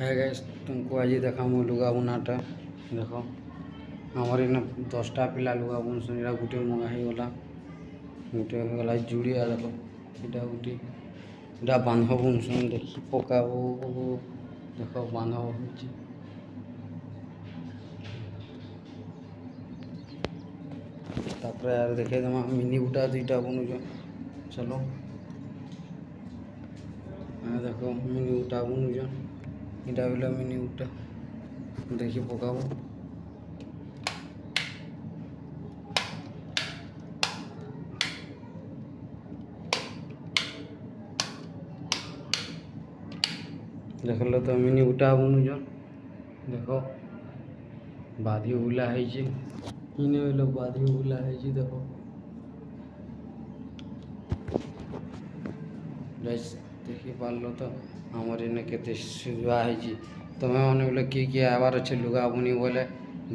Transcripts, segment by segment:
है गाइस, तुमको आज देखा मो लुगा बुनाटा देख आमर इन 10टा पिला लुगा बुनसन इटा गोटे मंगा होगा गोटे होगा जुड़िया देख इटा गोटे इटा बांध बुनसन देखी पका देख बांध हो यार देखे देमा मिनी बुटा दुईटा बुनुछ चलो देख मिनी बुटा बुनुछ इटा बोले मिनी बुटा देखी पकाब देख लो तो मिनी बुटा बुनुछ देख बाधी बुला है इने बोले बाधी बुला है देख देखी पार्ल तो आमर इन के सुविधा है तुम्हें मैंने बोले किए आबार अच्छे लुगा बुनी बोले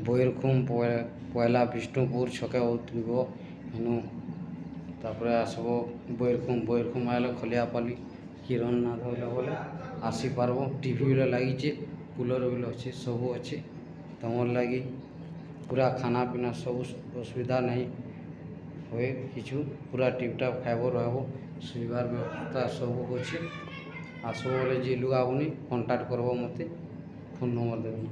बैरखुम पहला विष्णुपुर छके उतरब हेनु तापर आसब बैरखुम आए खलियापाली किरणनाथ बोले आसीपार टीवी भी लगी कूलर भी अच्छे सब अच्छे तुम लगी पूरा खाना पीना सब असुविधा नहीं हुए किचु पूरा टिपटाप खाइब रहा सुविधार व्यवस्था सब अच्छे आसो बोले जी लुगा बुनी कंटाक्ट करब मत फोन नंबर देवी।